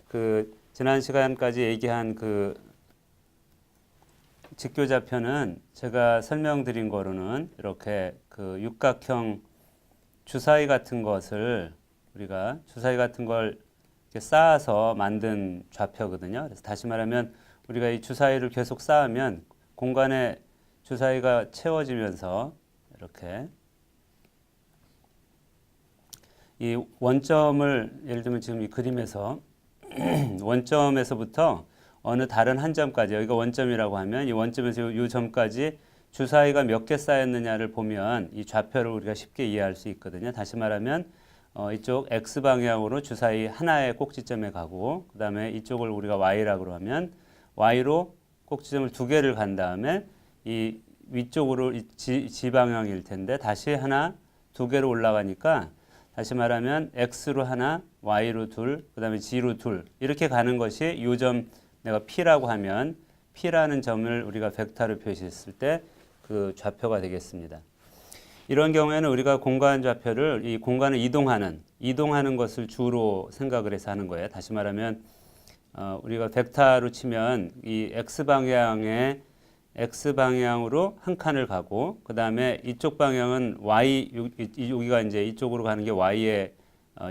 그 지난 시간까지 얘기한 그 직교좌표는 제가 설명드린 거로는 이렇게 그 육각형 주사위 같은 것을 우리가 주사위 같은 걸 이렇게 쌓아서 만든 좌표거든요. 그래서 다시 말하면 우리가 이 주사위를 계속 쌓으면 공간에 주사위가 채워지면서 이렇게 이 원점을 예를 들면 지금 이 그림에서 원점에서부터 어느 다른 한 점까지 여기가 원점이라고 하면 이 원점에서 이 점까지 주사위가 몇 개 쌓였느냐를 보면 이 좌표를 우리가 쉽게 이해할 수 있거든요. 다시 말하면 이쪽 X 방향으로 주사위 하나의 꼭지점에 가고 그 다음에 이쪽을 우리가 Y라고 하면 Y로 꼭지점을 두 개를 간 다음에 이 위쪽으로 G 방향일 텐데 다시 하나 두 개로 올라가니까 다시 말하면 X로 하나, Y로 둘, 그 다음에 G로 둘 이렇게 가는 것이 이 점 내가 P라고 하면 P라는 점을 우리가 벡터로 표시했을 때 그 좌표가 되겠습니다. 이런 경우에는 우리가 공간 좌표를 이 공간을 이동하는 것을 주로 생각을 해서 하는 거예요. 다시 말하면 우리가 벡터로 치면 이 X 방향으로 한 칸을 가고 그 다음에 이쪽 방향은 Y 여기가 이제 이쪽으로 가는 게 Y의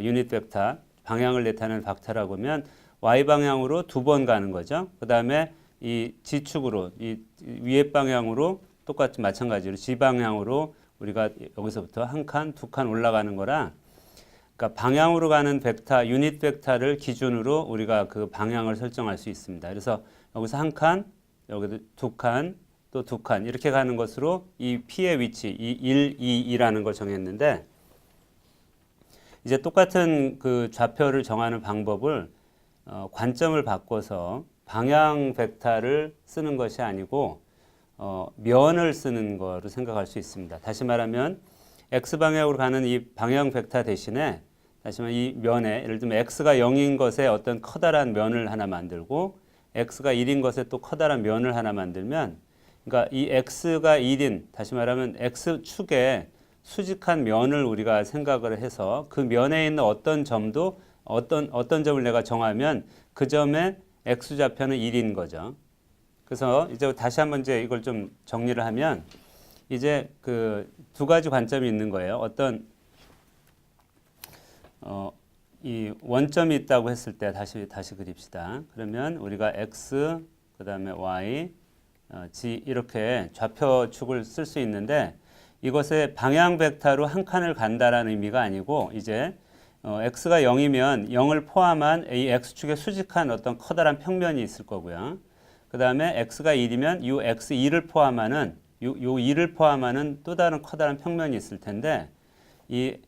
유닛 벡터 방향을 나타내는 벡터라고 하면 Y 방향으로 두 번 가는 거죠. 그 다음에 이 G축으로 이 위에 방향으로 똑같이 마찬가지로 G 방향으로 우리가 여기서부터 한 칸, 두 칸 올라가는 거라 그러니까 방향으로 가는 벡터, 유닛 벡터를 기준으로 우리가 그 방향을 설정할 수 있습니다. 그래서 여기서 한 칸, 여기도 두 칸, 또 두 칸 이렇게 가는 것으로 이 P의 위치, 이 1, 2, 2라는 걸 정했는데 이제 똑같은 그 좌표를 정하는 방법을 관점을 바꿔서 방향 벡터를 쓰는 것이 아니고 면을 쓰는 거로 생각할 수 있습니다. 다시 말하면 X 방향으로 가는 이 방향 벡터 대신에 다시 말하면 이 면에 예를 들면 X가 0인 것에 어떤 커다란 면을 하나 만들고 X가 1인 것에 또 커다란 면을 하나 만들면 그러니까 이 X가 1인 다시 말하면 X축에 수직한 면을 우리가 생각을 해서 그 면에 있는 어떤 점도 어떤 점을 내가 정하면 그 점의 X좌표는 1인 거죠. 그래서 이제 다시 한번 이제 이걸 좀 정리를 하면 이제 그 두 가지 관점이 있는 거예요. 어떤 이 원점이 있다고 했을 때 다시 그립시다. 그러면 우리가 X 그다음에 Y, G 이렇게 좌표축을 쓸 수 있는데 이것의 방향 벡터로 한 칸을 간다라는 의미가 아니고 이제 X가 0이면 0을 포함한 이 X축에 수직한 어떤 커다란 평면이 있을 거고요. 그 다음에 X가 1이면 이 X2를 포함하는 요 2를 포함하는 또 다른 커다란 평면이 있을 텐데 이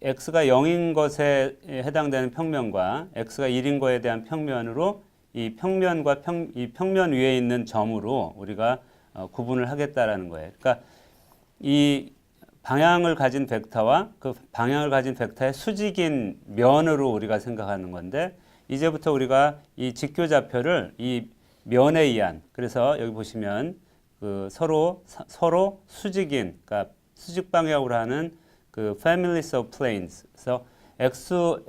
X가 0인 것에 해당되는 평면과 X가 1인 것에 대한 평면으로 이 평면과 이 평면 위에 있는 점으로 우리가 구분을 하겠다라는 거예요. 그러니까 이 방향을 가진 벡터와 그 방향을 가진 벡터의 수직인 면으로 우리가 생각하는 건데 이제부터 우리가 이 직교좌표를 이 면에 의한 그래서 여기 보시면 그 서로 수직인 그러니까 수직 방향으로 하는 그 families of planes 그래서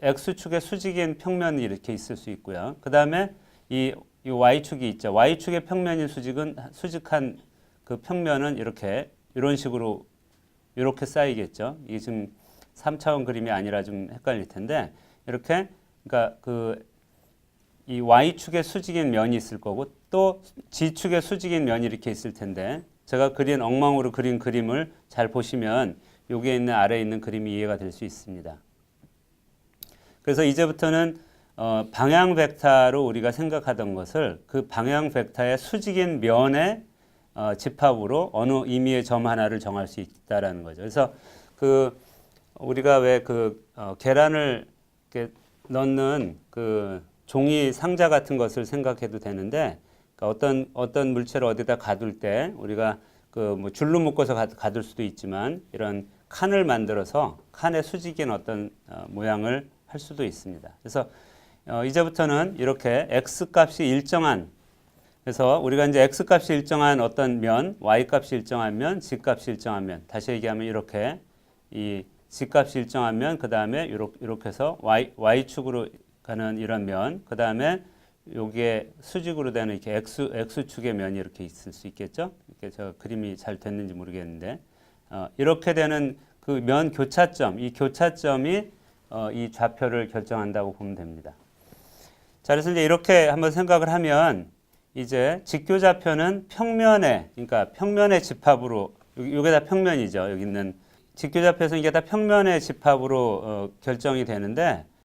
X축의 수직인 평면이 이렇게 있을 수 있고요. 그 다음에 이 Y축이 있죠. Y축의 평면인 수직한 그 평면은 이런 식으로 이렇게 쌓이겠죠. 이게 지금 3차원 그림이 아니라 좀 헷갈릴 텐데 이렇게 그러니까 이 Y축의 수직인 면이 있을 거고 또 G축의 수직인 면이 이렇게 있을 텐데 제가 엉망으로 그린 그림을 잘 보시면 여기에 있는 아래에 있는 그림이 이해가 될 수 있습니다. 그래서 이제부터는 방향 벡터로 우리가 생각하던 것을 그 방향 벡터의 수직인 면의 집합으로 어느 의미의 점 하나를 정할 수 있다라는 거죠. 그래서 우리가 왜 계란을 이렇게 넣는 그 종이 상자 같은 것을 생각해도 되는데 그러니까 어떤 물체를 어디다 가둘 때 우리가 뭐 줄로 묶어서 가둘 수도 있지만 이런 칸을 만들어서 칸의 수직인 어떤 모양을 할 수도 있습니다. 그래서 이제부터는 이렇게 x 값이 일정한 그래서 우리가 이제 x 값이 일정한 어떤 면, y 값이 일정한 면, g 값이 일정한 면 다시 얘기하면 이렇게 이 g 값이 일정한 면 그 다음에 이렇게 해서 y축으로 가는 이런 면, 그 다음에 요게 수직으로 되는 이렇게 X축의 면이 이렇게 있을 수 있겠죠? 이렇게 저 그림이 잘 됐는지 모르겠는데, 이렇게 되는 그 면 교차점, 이 교차점이 이 좌표를 결정한다고 보면 됩니다. 자, 그래서 이제 이렇게 한번 생각을 하면 이제 직교좌표는 평면에, 그러니까 평면의 집합으로, 요게 다 평면이죠. 여기 있는 직교좌표에서 이게 다 평면의 집합으로 결정이 되는데,